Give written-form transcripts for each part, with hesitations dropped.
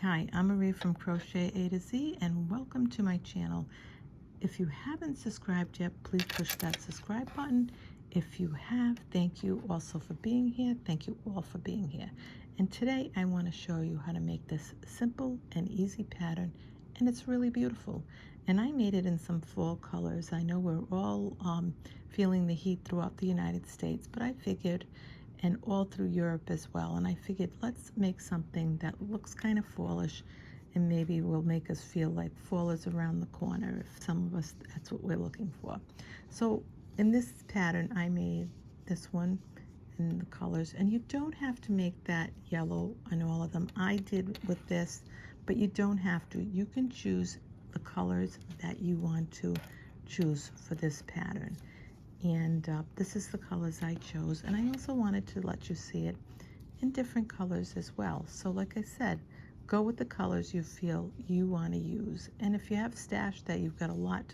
Hi, I'm Marie from CrochetAtoZ and welcome to my channel. If you haven't subscribed yet, please push that subscribe button. If you have, thank you also for being here. Thank you all for being here. And today I want to show you how to make this simple and easy pattern, and it's really beautiful. And I made it in some fall colors. I know we're all feeling the heat throughout the United States, but I figured, and all through Europe as well, and I figured let's make something that looks kind of fallish and maybe will make us feel like fall is around the corner if some of us, that's what we're looking for. So in this pattern I made this one in the colors, and you don't have to make that yellow on all of them. I did with this, but you don't have to. You can choose the colors that you want to choose for this pattern. And this is the colors I chose, and I also wanted to let you see it in different colors as well. So like I said, go with the colors you feel you want to use. And if you have stash that you've got a lot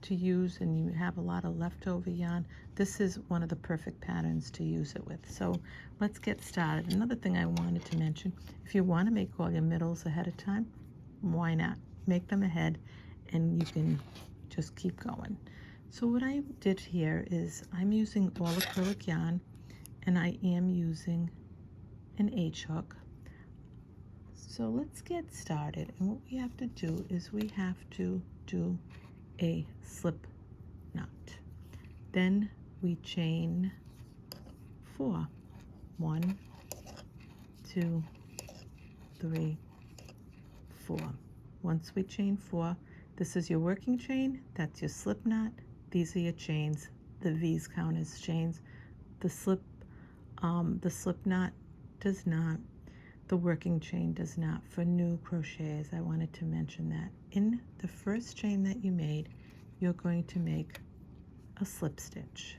to use and you have a lot of leftover yarn, this is one of the perfect patterns to use it with. So let's get started. Another thing I wanted to mention, if you want to make all your middles ahead of time, why not? Make them ahead and you can just keep going. So what I did here is I'm using all acrylic yarn, and I am using an H hook. So let's get started, and what we have to do is we have to do a slip knot. Then we chain 4. 1, 2, 3, 4. Once we chain 4, this is your working chain, that's your slip knot. These are your chains. The V's count as chains. The slip knot does not. The working chain does not. For new crocheters, I wanted to mention that. In the first chain that you made, you're going to make a slip stitch.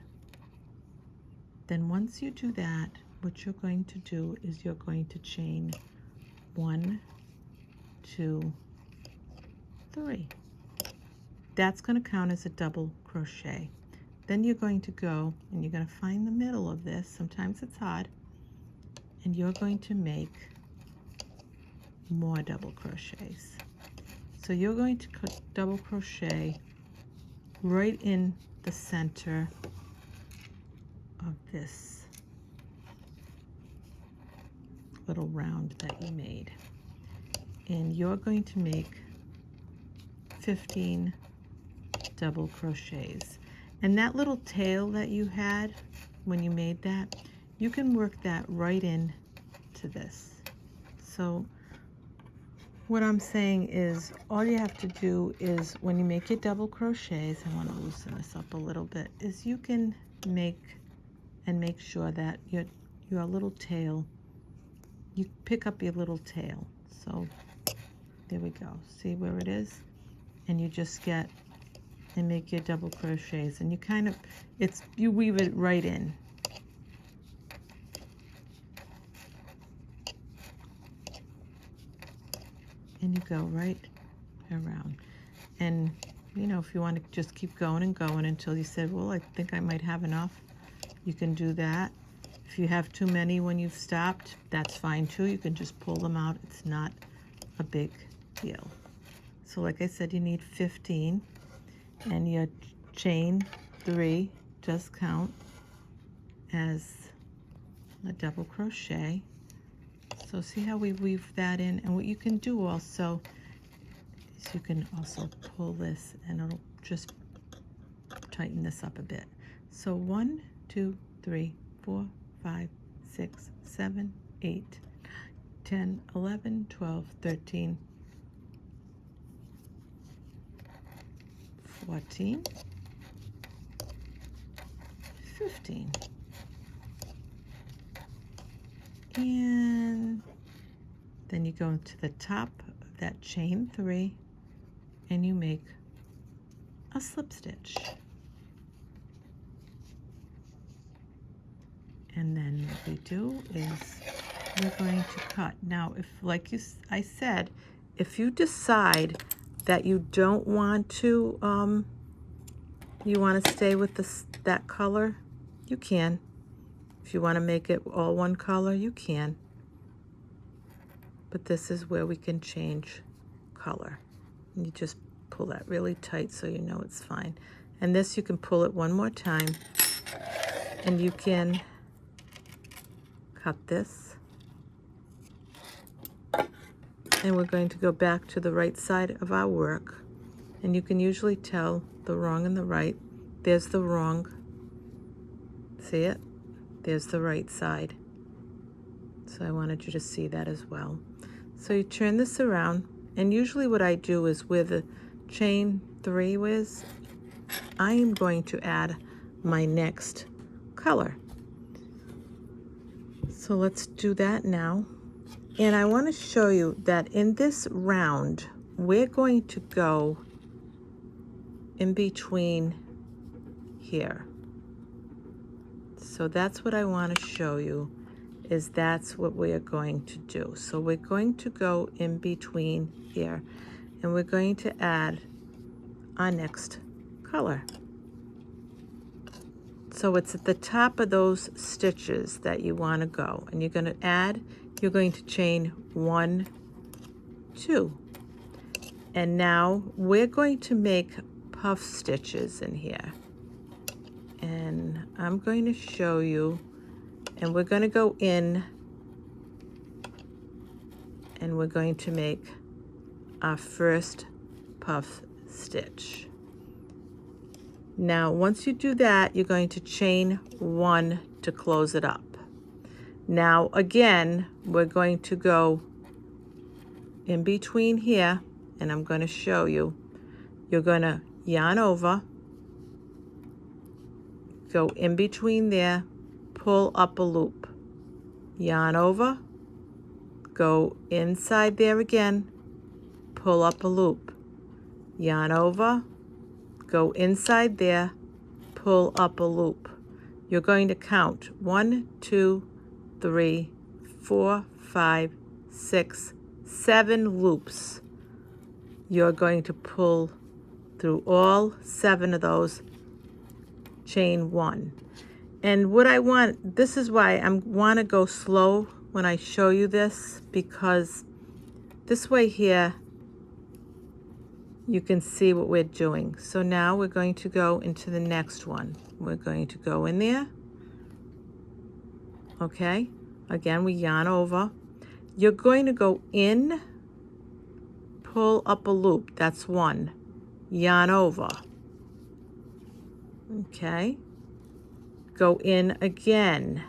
Then once you do that, what you're going to do is you're going to chain 1, 2, 3. That's going to count as a double crochet. Then you're going to go and you're going to find the middle of this. Sometimes it's hard. And you're going to make more double crochets. So you're going to double crochet right in the center of this little round that you made. And you're going to make 15 double crochets. And that little tail that you had when you made that, you can work that right in to this. So what I'm saying is all you have to do is when you make your double crochets, I want to loosen this up a little bit, is you can make sure that your little tail, you pick up your little tail. So there we go. See where it is? And you just get and make your double crochets, and you kind of, you weave it right in. And you go right around. And you know, if you want to just keep going and going until you said, well, I think I might have enough, you can do that. If you have too many when you've stopped, that's fine too. You can just pull them out. It's not a big deal. So like I said, you need 15. And your chain 3 does count as a double crochet. So see how we weave that in? And what you can do also is you can also pull this and it'll just tighten this up a bit. So 1, 2, 3, 4, 5, 6, 7, 8, 10, 11, 12, 13, 14, 15, and then you go to the top of that chain 3 and you make a slip stitch, and then what we do is we're going to cut. Now if, like I said, if you decide that you don't want to, you want to stay with that color, you can. If you want to make it all one color, you can. but this is where we can change color. And you just pull that really tight so you know it's fine. And this, you can pull it one more time, and you can cut this. And we're going to go back to the right side of our work, and you can usually tell the wrong and the right. There's the wrong. See it? There's the right side. So I wanted you to see that as well. So you turn this around, and usually what I do is where the chain 3 is, I am going to add my next color. So let's do that now. And I want to show you that in this round, we're going to go in between here. So that's what I want to show you, is that's what we are going to do. So we're going to go in between here, and we're going to add our next color. So it's at the top of those stitches that you want to go, and you're going to add, you're going to chain 1, 2, and now we're going to make puff stitches in here, and I'm going to show you, and we're going to go in, and we're going to make our first puff stitch. Now once you do that, you're going to chain 1 to close it up. Now again, we're going to go in between here, and I'm going to show you. You're going to yarn over, go in between there, pull up a loop, yarn over, go inside there again, pull up a loop, yarn over, go inside there, pull up a loop. You're going to count 1, 2, 3, 4, 5, 6, 7 loops. You're going to pull through all 7 of those, chain 1. And what I want, this is why I want to go slow when I show you this, because this way here you can see what we're doing. So now we're going to go into the next one. We're going to go in there. Okay, again, we yarn over. You're going to go in, pull up a loop, that's 1, yarn over. Okay, go in again,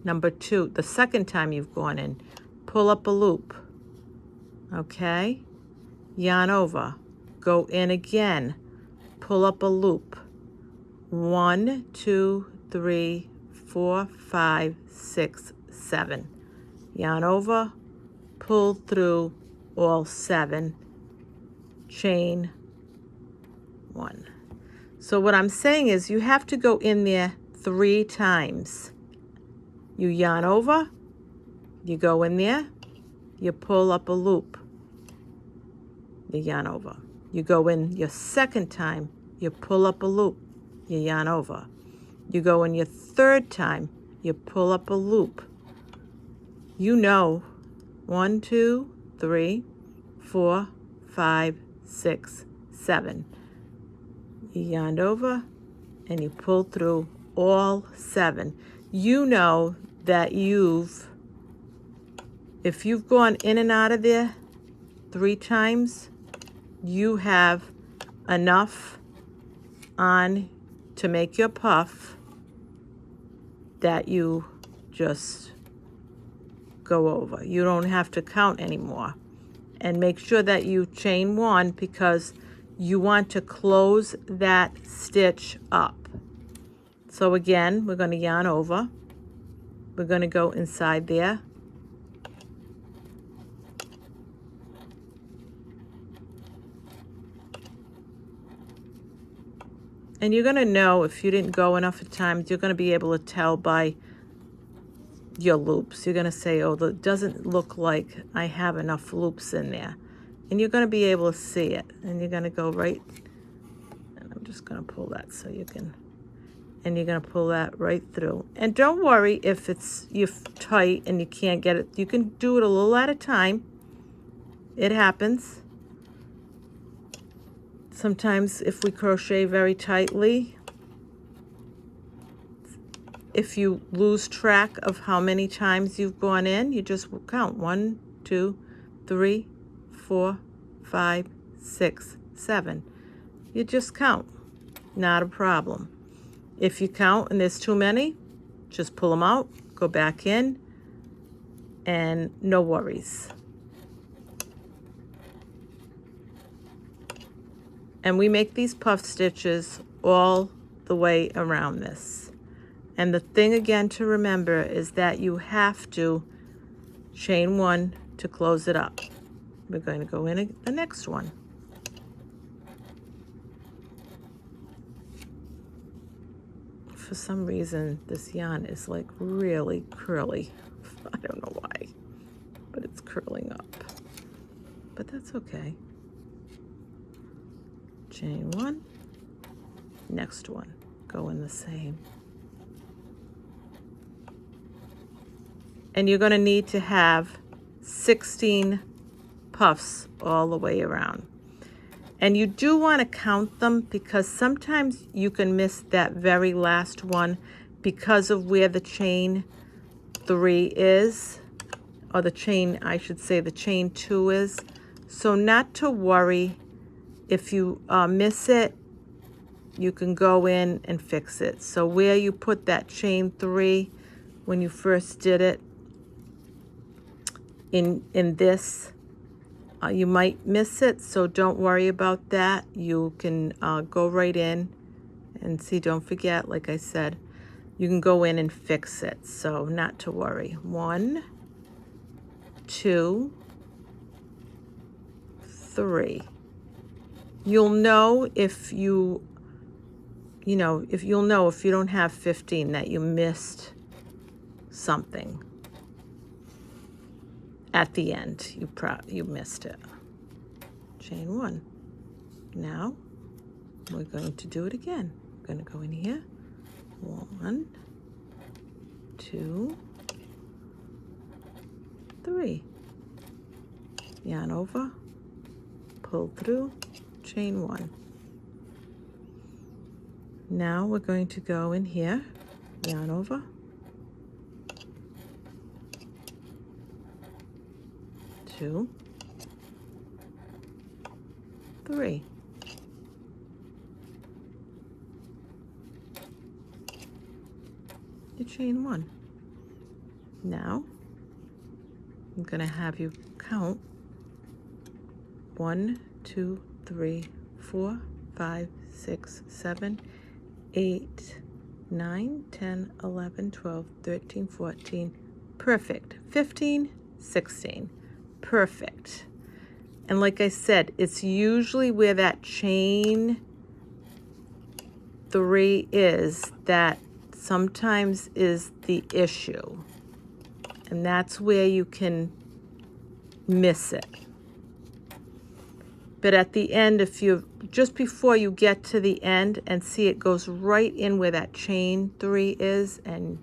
number 2, the second time you've gone in, pull up a loop. Okay, yarn over, go in again, pull up a loop. 1, 2, 3, 4, 5, 6, 7. Yarn over, pull through all 7, chain 1. So what I'm saying is you have to go in there 3 times. You yarn over, you go in there, you pull up a loop, you yarn over. You go in your second time, you pull up a loop, you yarn over. You go in your third time, you pull up a loop. You know, 1, 2, 3, 4, 5, 6, 7. You yarn over and you pull through all 7. You know that if you've gone in and out of there 3 times, you have enough on to make your puff that you just go over. You don't have to count anymore. And make sure that you chain 1, because you want to close that stitch up. So again, we're going to yarn over. We're going to go inside there. And you're going to know if you didn't go enough times, you're going to be able to tell by your loops. You're going to say, oh, it doesn't look like I have enough loops in there. And you're going to be able to see it. And you're going to go right, and I'm just going to pull that so you can and you're going to pull that right through. And don't worry if you're tight and you can't get it. You can do it a little at a time. It happens. Sometimes if we crochet very tightly, if you lose track of how many times you've gone in, you just count 1, 2, 3, 4, 5, 6, 7. You just count. Not a problem. If you count and there's too many, just pull them out, go back in, and no worries. And we make these puff stitches all the way around this. And the thing again to remember is that you have to chain 1 to close it up. We're going to go in the next one. For some reason, this yarn is like really curly. I don't know why, but it's curling up. But that's okay. Chain 1, next one, go in the same. And you're going to need to have 16 puffs all the way around. And you do want to count them because sometimes you can miss that very last one because of where the chain 3 is, or the chain, I should say, the chain 2 is. So not to worry. If you miss it, you can go in and fix it. So where you put that chain 3 when you first did it in this, you might miss it, so don't worry about that. You can go right in and see, don't forget, like I said, you can go in and fix it. So not to worry. 1, 2, 3. You'll know if you'll know if you don't have 15 that you missed something at the end. You missed it. Chain 1. Now we're going to do it again. We're going to go in here. 1, 2, 3. Yarn over, pull through, chain 1. Now we're going to go in here, yarn over, 2, 3. You chain 1. Now I'm going to have you count 1, 2, 3, 4, 5, 6, 7, 8, 9, 10, 11, 12, 13, 14. Perfect. 15, 16. Perfect. And like I said, it's usually where that chain 3 is that sometimes is the issue. And that's where you can miss it. But at the end, if you just before you get to the end and see it goes right in where that chain 3 is, and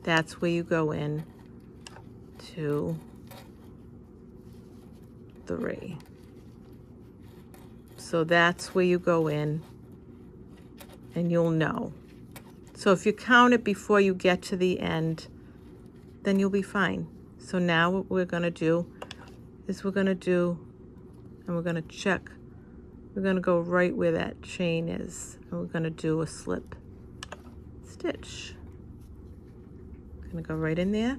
that's where you go in 2, 3. So that's where you go in, and you'll know. So if you count it before you get to the end, then you'll be fine. So now what we're going to do is we're going to do, and we're going to check, we're going to go right where that chain is, and we're going to do a slip stitch. Going to go right in there.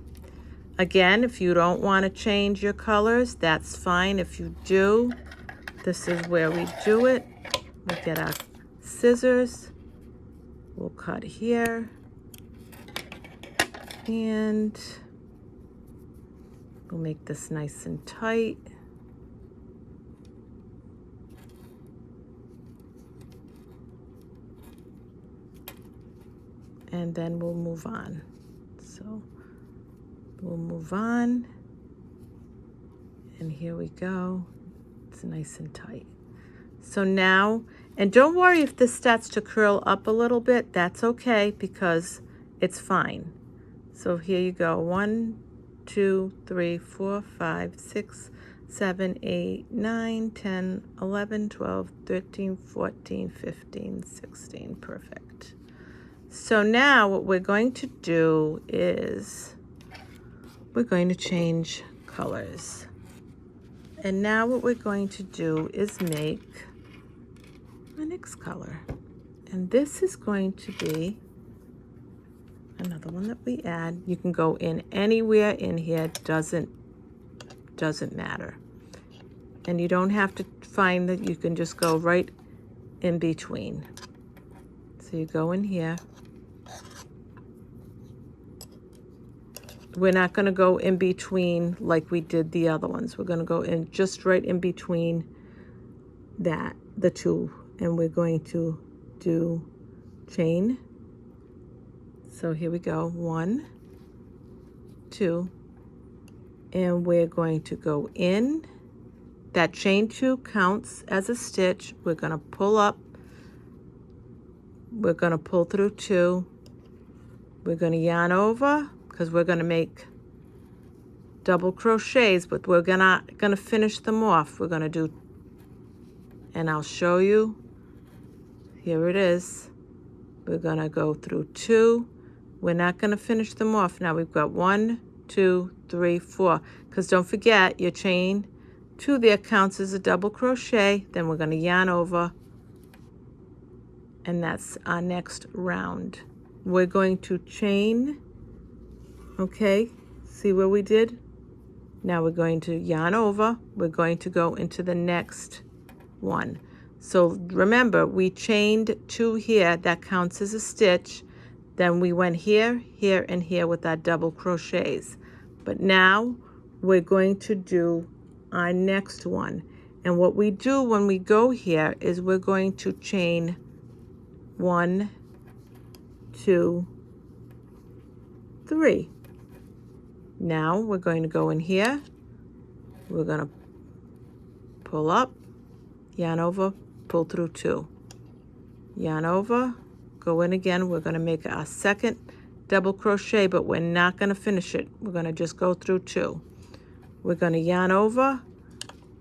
Again, if you don't want to change your colors, that's fine. If you do, this is where we do it. We get our scissors, we'll cut here, and we'll make this nice and tight. And then we'll move on. So we'll move on, and here we go. It's nice and tight. So now, and don't worry if this starts to curl up a little bit, that's okay because it's fine. So here you go, 1, 2, 3, 4, 5, 6, 7, 8, 9, 10, 11, 12, 13, 14, 15, 16, perfect. So now what we're going to do is we're going to change colors. And now what we're going to do is make the next color. And this is going to be another one that we add. You can go in anywhere in here, doesn't matter. And you don't have to find that, you can just go right in between. So you go in here. We're not going to go in between like we did the other ones. We're going to go in just right in between the two, and we're going to do chain. So here we go, 1, 2, and we're going to go in. That chain 2 counts as a stitch. We're going to pull up, we're going to pull through 2, we're going to yarn over because we're going to make double crochets, but we're gonna finish them off. We're going to do, and I'll show you, here it is. We're going to go through 2. We're not going to finish them off. Now we've got 1, 2, 3, 4, because don't forget your chain 2 there counts as a double crochet. Then we're going to yarn over, and that's our next round. We're going to chain, okay, see where we did? Now we're going to yarn over, we're going to go into the next one. So remember, we chained 2 here, that counts as a stitch. Then we went here, here, and here with our double crochets. But now we're going to do our next one. And what we do when we go here is we're going to chain 1, 2, 3. Now we're going to go in here. We're going to pull up, yarn over, pull through 2. Yarn over, go in again. We're going to make our second double crochet, but we're not going to finish it. We're going to just go through 2. We're going to yarn over.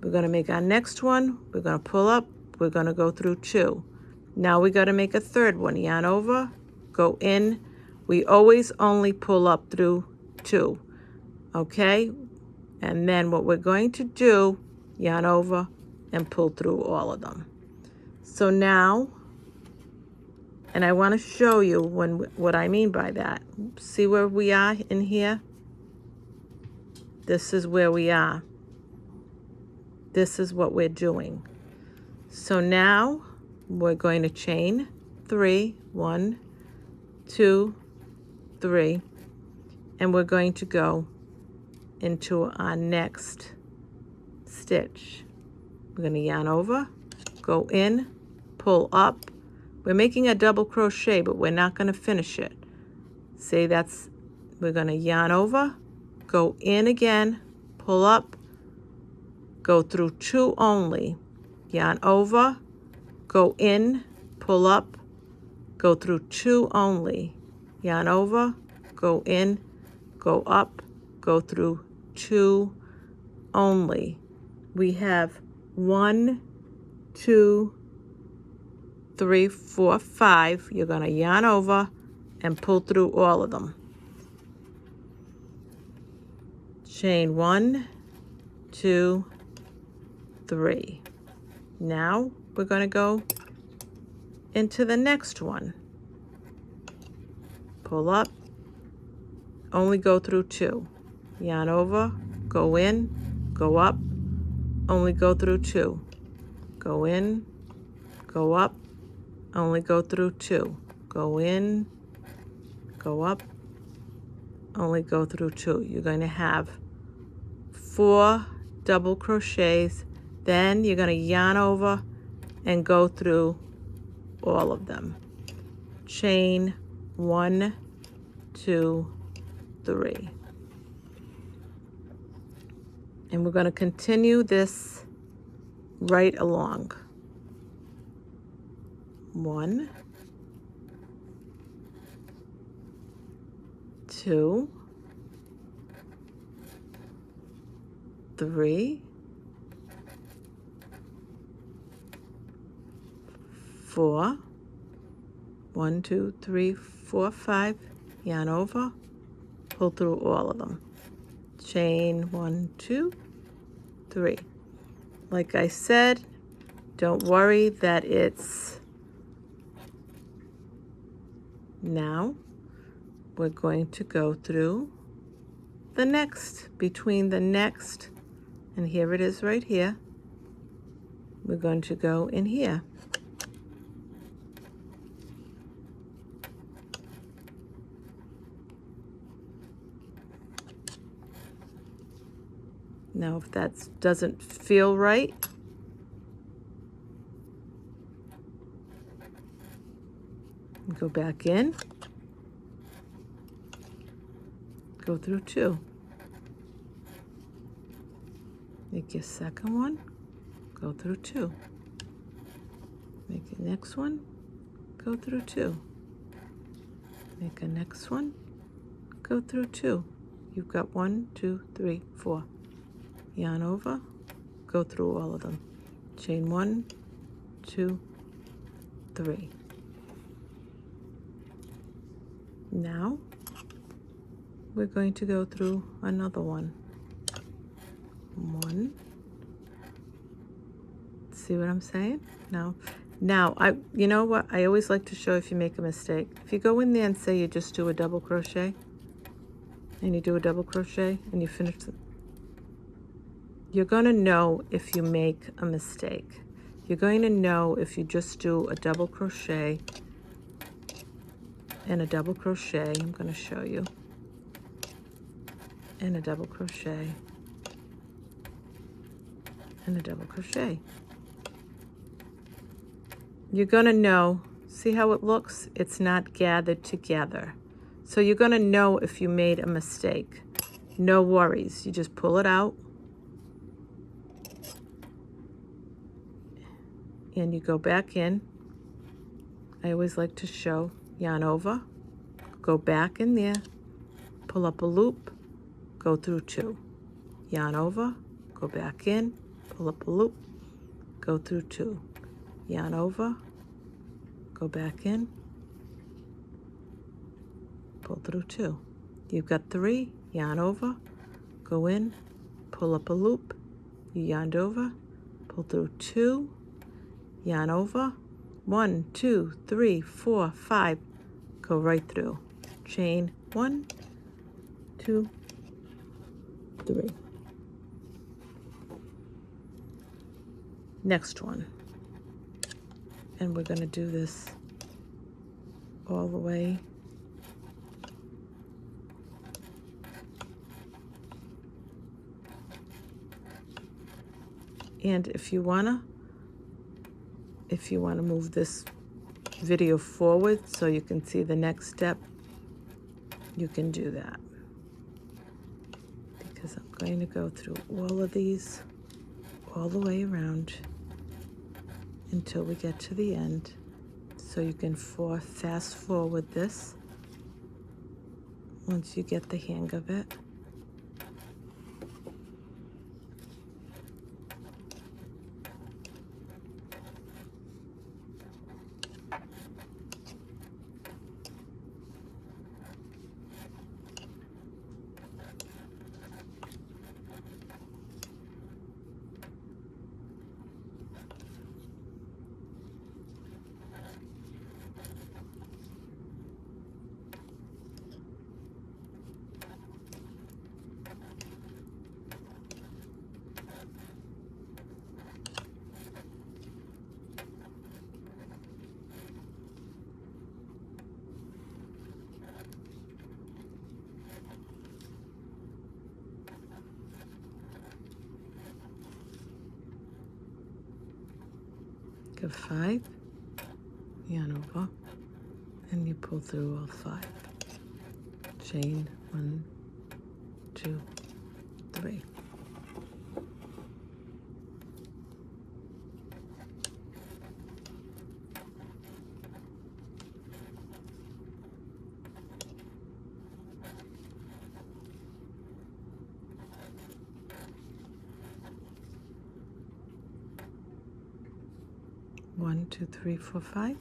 We're going to make our next one. We're going to pull up. We're going to go through 2. Now we got to make a third one. Yarn over, go in. We always only pull up through 2. Okay? And then what we're going to do, yarn over and pull through all of them. So now, and I want to show you what I mean by that. See where we are in here? This is where we are. This is what we're doing. So now we're going to chain 3, 1, 2, 3, and we're going to go into our next stitch. We're going to yarn over, go in, pull up. We're making a double crochet, but we're not going to finish it. See, we're going to yarn over, go in again, pull up, go through 2 only, yarn over, go in, pull up, go through 2 only, yarn over, go in, go up, go through 2 only. We have 1, 2, 3, 4, 5. You're going to yarn over and pull through all of them. Chain 1, 2, 3. Now we're going to go into the next one. Pull up, only go through 2. Yarn over, go in, go up, only go through 2. Go in, go up, only go through 2. Go in, go up, only go through 2. You're going to have 4 double crochets. Then you're going to yarn over and go through all of them. Chain 1, 2, 3. And we're going to continue this right along. 1, 2, 3, 4, 1, 2, 3, 4, 5, yarn over, pull through all of them, chain 1, 2, 3. Like I said, don't worry that it's now. We're going to go through the next, between the next, and here it is right here. We're going to go in here. Now if that doesn't feel right, go back in, go through 2. Make your second one, go through 2. Make your next one, go through 2. Make a next one, go through 2. You've got 1, 2, 3, 4. Yarn over, go through all of them. Chain 1, 2, 3. Now we're going to go through another one. 1. See what I'm saying? Now you know what? I always like to show if you make a mistake. If you go in there and say you just do a double crochet, and you do a double crochet and you finish it, you're going to know if you make a mistake. You're going to know if you just do a double crochet and a double crochet. I'm going to show you. And a double crochet and a double crochet. You're going to know, see how it looks? It's not gathered together. So you're going to know if you made a mistake. No worries. You just pull it out. And you go back in. I always like to show, yarn over, go back in there, pull up a loop, go through 2. Yarn over, go back in, pull up a loop, go through 2. Yarn over, go back in, pull through 2. You've got 3, yarn over, go in, pull up a loop, you yarned over, pull through 2, yarn over, 1, 2, 3, 4, 5, go right through. Chain 1, 2, 3. Next one. And we're going to do this all the way. And if you wanna move this video forward so you can see the next step, you can do that. Because I'm going to go through all of these all the way around until we get to the end. So you can fast forward this once you get the hang of it. Go 5, yarn over, and you pull through all 5. Chain 1, 2, 3. 1, 2, 3, 4, 5.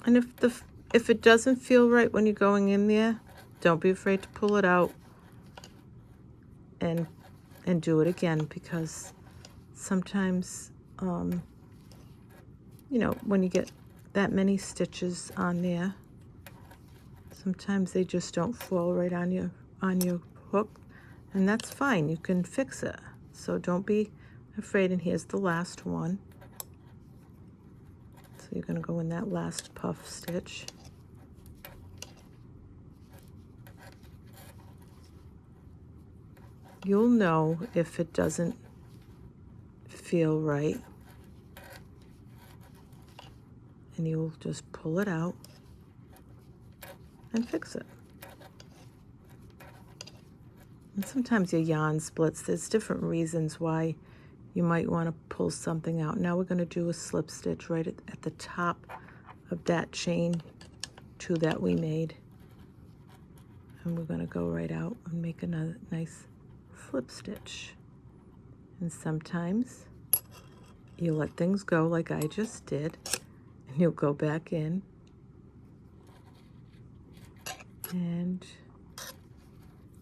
And if it doesn't feel right when you're going in there, don't be afraid to pull it out and do it again, because sometimes you know, when you get that many stitches on there, sometimes they just don't fall right on your hook, and that's fine. You can fix it. So don't be afraid. And here's the last one. So you're going to go in that last puff stitch. You'll know if it doesn't feel right, and you'll just pull it out and fix it. And sometimes your yarn splits. There's different reasons why you might want to pull something out. Now we're going to do a slip stitch right at the top of that chain 2 that we made. And we're going to go right out and make another nice slip stitch. And sometimes you let things go like I just did, and you'll go back in and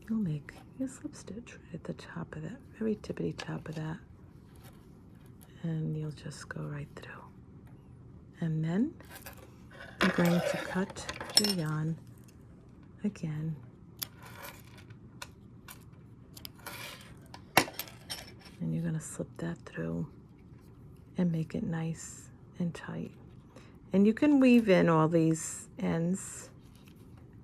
you'll make your slip stitch right at the top of that, very tippity top of that, and you'll just go right through. And then you're going to cut your yarn again, and you're going to slip that through and make it nice and tight. And you can weave in all these ends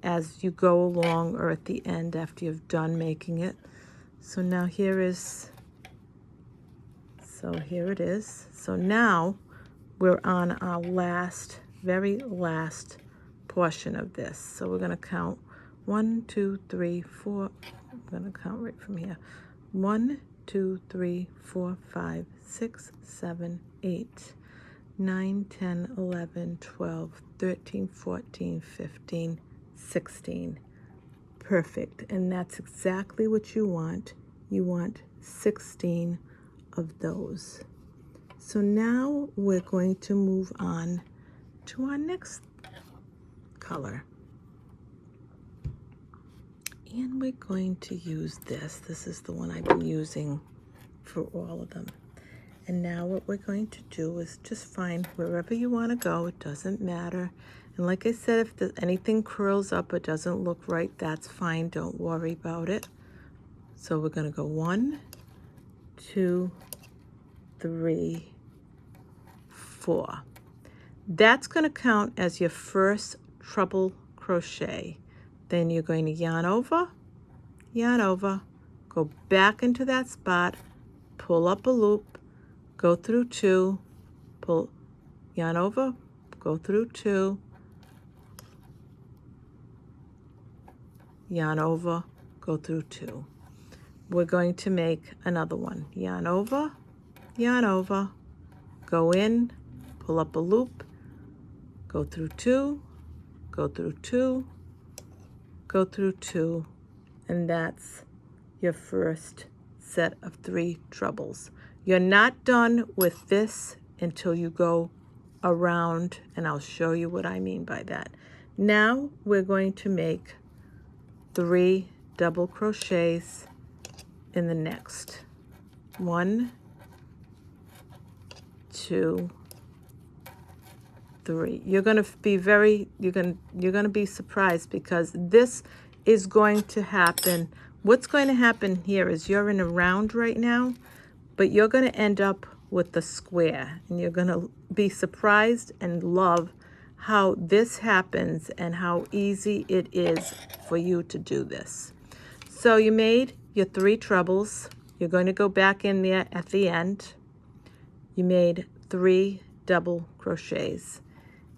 as you go along or at the end after you've done making it. So now here it is. So now we're on our last, very last portion of this. So we're going to count 1, 2, 3, 4. I'm going to count right from here. 1, 2, 3, 4, 5, 6, 7, 8, 9, 10, 11, 12, 13, 14, 15, 16. Perfect. And that's exactly what you want. You want 16 of those. So now we're going to move on to our next color. And we're going to use this. This is the one I've been using for all of them. And now what we're going to do is just find wherever you want to go. It doesn't matter. And like I said, if anything curls up or doesn't look right, that's fine. Don't worry about it. So we're going to go 1, 2, 3, 4. That's going to count as your first treble crochet. Then you're going to yarn over, go back into that spot, pull up a loop, go through 2, pull, yarn over, go through 2, yarn over, go through 2. We're going to make another one. Yarn over, go in, pull up a loop, go through 2, go through 2, go through 2, and that's your first set of 3 trebles. You're not done with this until you go around, and I'll show you what I mean by that. Now we're going to make 3 double crochets in the next. 1, 2, 3. You're going to be you're going to be surprised, because this is going to happen. What's going to happen here is you're in a round right now, but you're going to end up with the square, and you're going to be surprised and love how this happens and how easy it is for you to do this. So you made your 3 trebles. You're going to go back in there at the end. You made 3 double crochets.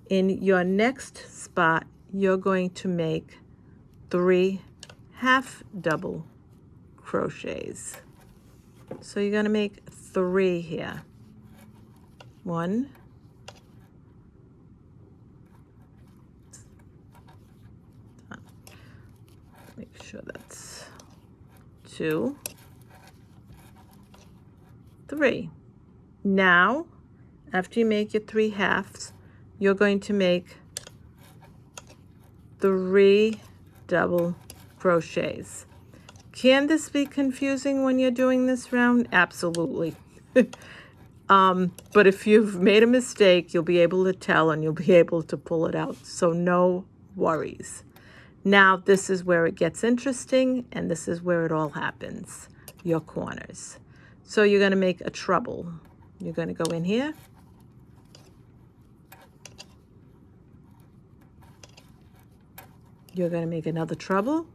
In your next spot, you're going to make 3 half double crochets. So you're going to make 3 here. 1, make sure that's 2, 3. Now, after you make your 3 halves, you're going to make 3 double crochets. Can this be confusing when you're doing this round? Absolutely. But if you've made a mistake, you'll be able to tell and you'll be able to pull it out. So no worries. Now this is where it gets interesting, and this is where it all happens, your corners. So you're going to make a treble. You're going to go in here. You're going to make another treble.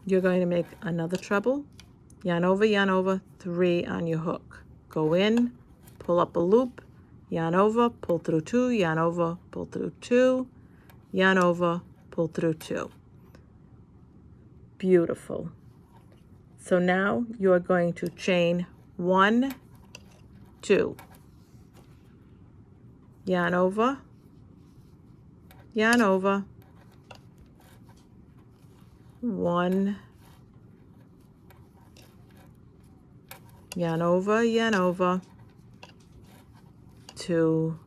You're going to make another treble, yarn over, 3 on your hook. Go in, pull up a loop, yarn over, pull through 2, yarn over, pull through 2, yarn over, pull through 2. Beautiful. So now you're going to chain 1, 2, yarn over, 1, yarn over, 2,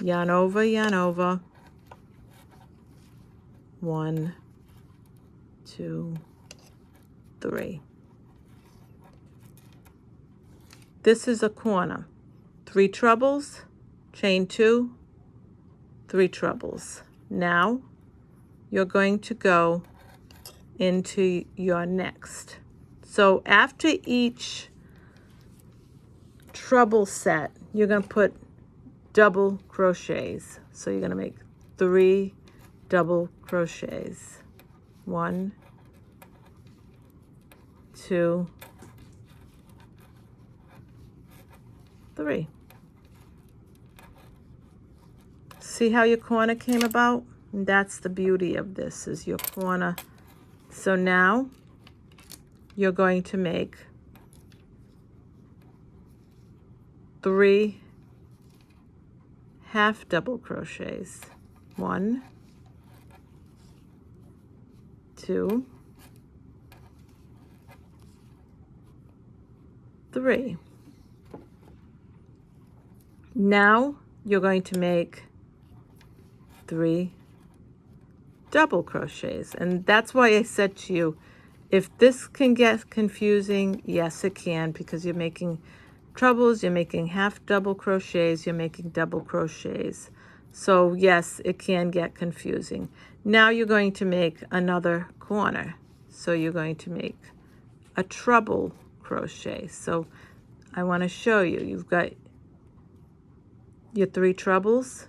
yarn over, 1, 2, 3. This is a corner. 3 trebles, chain 2, 3 trebles. Now you're going to go into your next. So after each treble set, you're going to put double crochets. So you're going to make 3 double crochets. 1, 2, 3. See how your corner came about? And that's the beauty of this, is your corner. So now you're going to make 3 half double crochets. 1, 2, 3. Now you're going to make 3 double crochets, and that's why I said to you, if this can get confusing, yes it can, because you're making trebles, you're making half double crochets, you're making double crochets. So yes, it can get confusing. Now you're going to make another corner. So you're going to make a treble crochet. So I want to show you, you've got your 3 trebles,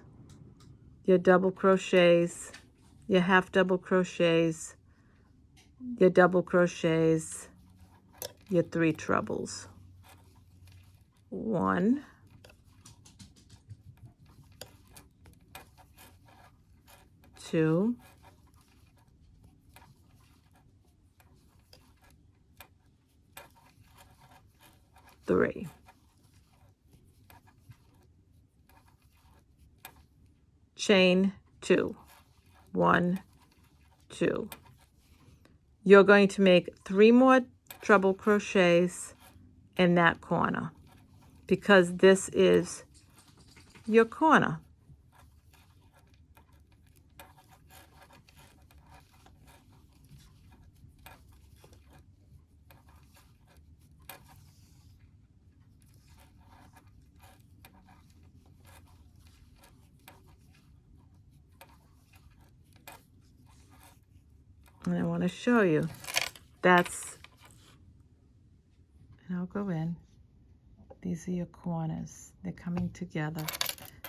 your double crochets, your half double crochets, your double crochets, your 3 trebles. 1, 2, 3. Chain 2. 1, 2. You're going to make 3 more treble crochets in that corner. because this is your corner. And I want to show you. That's, and I'll go in. These are your corners. They're coming together.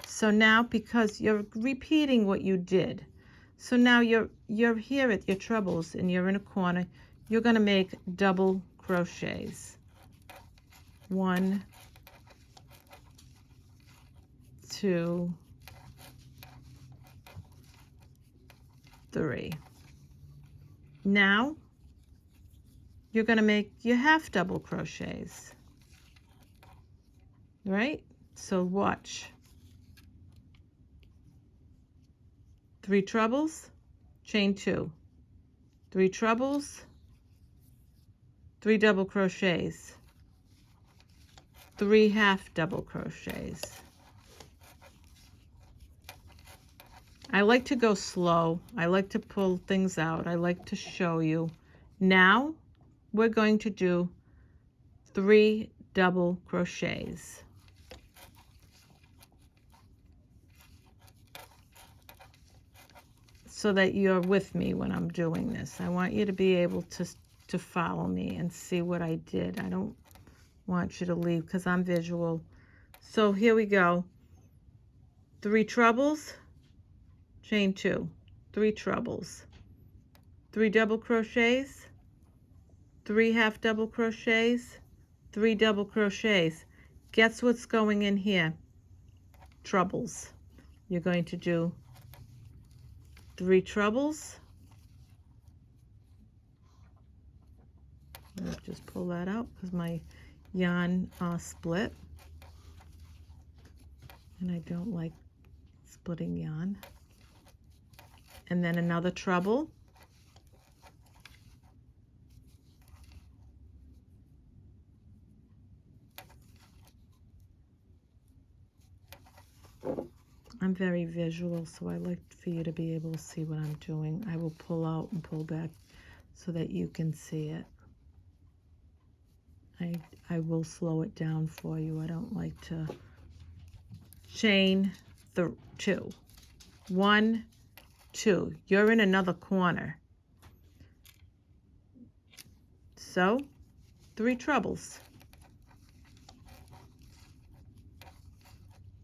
So now, because you're repeating what you did, so now you're here at your trebles and you're in a corner, you're going to make double crochets. 1, 2, 3. Now you're going to make your half double crochets, right? So watch. 3 trebles, chain 2, 3 trebles, 3 double crochets, 3 half double crochets. I like to go slow. I like to pull things out. I like to show you. Now we're going to do 3 double crochets. So that you're with me when I'm doing this. I want you to be able to follow me and see what I did. I don't want you to leave because I'm visual. So here we go. 3 trebles, chain 2, 3 trebles, 3 double crochets, 3 half double crochets, 3 double crochets. Guess what's going in here? Trebles. You're going to do 3 trebles. I'll just pull that out because my yarn split, and I don't like splitting yarn. And then another treble. I'm very visual, so I like for you to be able to see what I'm doing. I will pull out and pull back so that you can see it. I will slow it down for you. I don't like to. Chain 2. 1, 2. You're in another corner. So 3 trebles.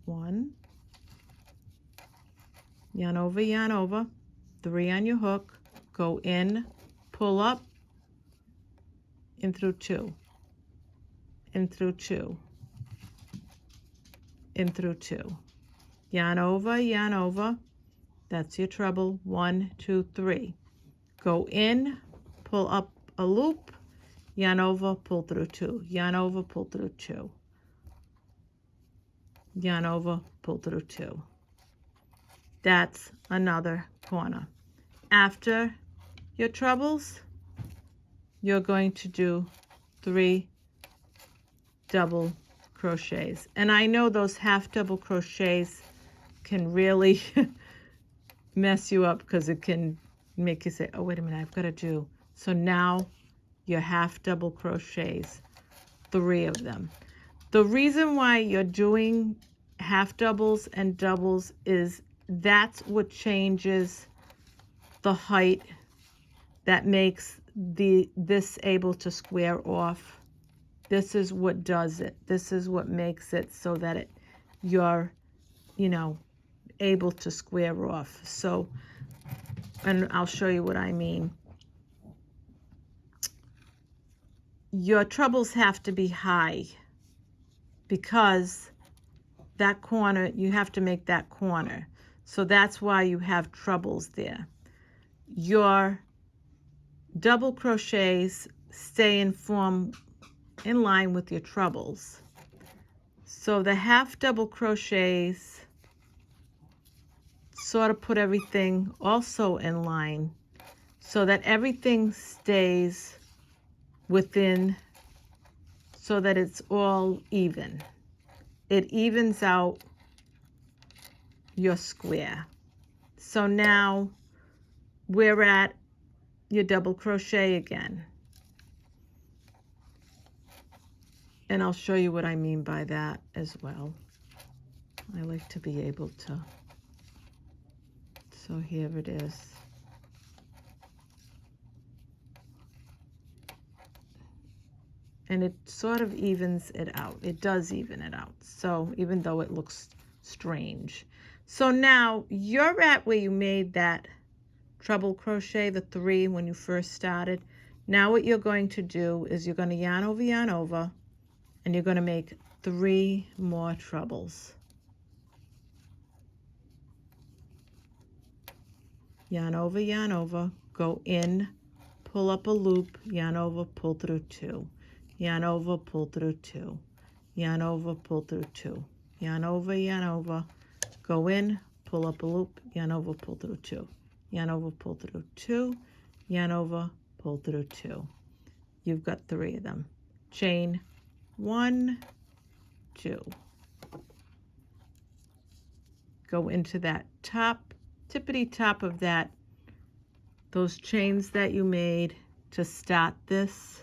1, yarn over, 3 on your hook, go in, pull up, in through 2, in through 2, in through 2, yarn over, that's your treble, 1, 2, 3, go in, pull up a loop, yarn over, pull through 2, yarn over, pull through 2, yarn over, pull through 2. That's another corner. After your trebles, you're going to do 3 double crochets. And I know those half double crochets can really mess you up because it can make you say, oh, wait a minute, I've got to do. So now your half double crochets, 3 of them. The reason why you're doing half doubles and doubles is that's what changes the height, that makes this able to square off. This is what does it. This is what makes it so that you're, able to square off. So, and I'll show you what I mean. Your trebles have to be high because that corner, you have to make that corner. So that's why you have trebles there. Your double crochets stay in line with your trebles. So the half double crochets sort of put everything also in line so that everything stays within, so that it's all even. it evens out your square. So now we're at your double crochet again. And I'll show you what I mean by that as well. I like to be able to. So here it is. And it sort of evens it out. It does even it out. So even though it looks strange. So now you're at where you made that treble crochet, the 3 when you first started. Now what you're going to do is you're going to yarn over, and you're going to make 3 more trebles. Yarn over, go in, pull up a loop, yarn over, pull through 2. Yarn over, pull through 2. Yarn over, pull through 2. Yarn over, go in, pull up a loop, yarn over, pull through 2. Yarn over, pull through 2. Yarn over, pull through 2. You've got 3 of them. Chain 1, 2. Go into that tippity top of that, those chains that you made to start this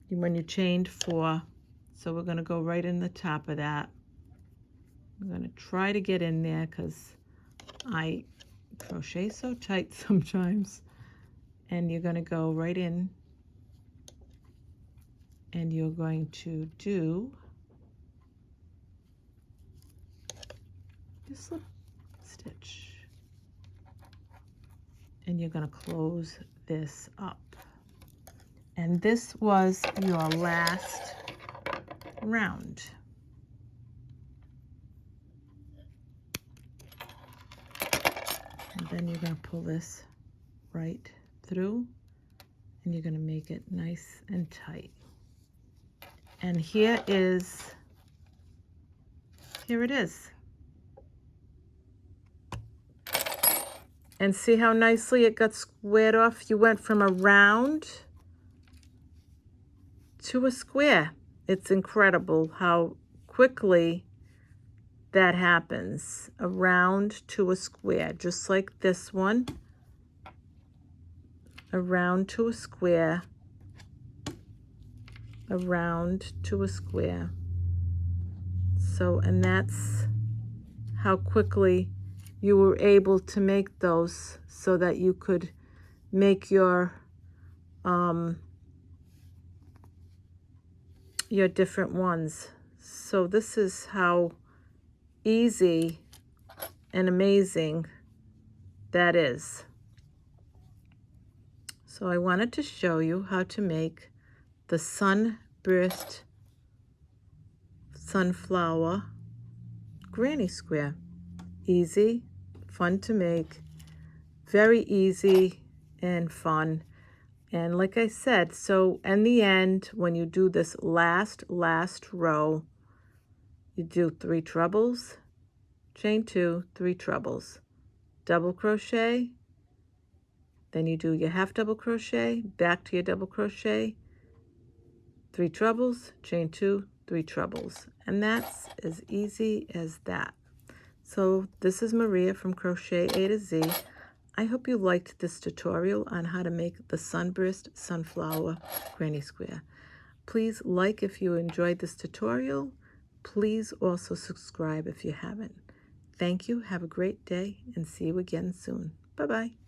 when you chained 4. So we're going to go right in the top of that. I'm going to try to get in there because I crochet so tight sometimes. And you're going to go right in, and you're going to do your slip stitch, and you're going to close this up. And this was your last round. And then you're going to pull this right through, and you're going to make it nice and tight. And here it is. And see how nicely it got squared off? You went from a round to a square. It's incredible how quickly that happens. A round to a square, just like this one. A round to a square. A round to a square. So, and that's how quickly you were able to make those so that you could make your different ones. So this is how easy and amazing that is. So I wanted to show you how to make the Sunburst sunflower granny square. Easy, fun to make, very easy and fun. And like I said, so in the end, when you do this last row, you do 3 trebles, chain 2, 3 trebles, double crochet, then you do your half double crochet, back to your double crochet, 3 trebles, chain 2, 3 trebles. And that's as easy as that. So this is Maria from Crochet A to Z. I hope you liked this tutorial on how to make the Sunburst sunflower granny square. Please like if you enjoyed this tutorial. Please also subscribe if you haven't. Thank you. Have a great day and see you again soon. Bye-bye.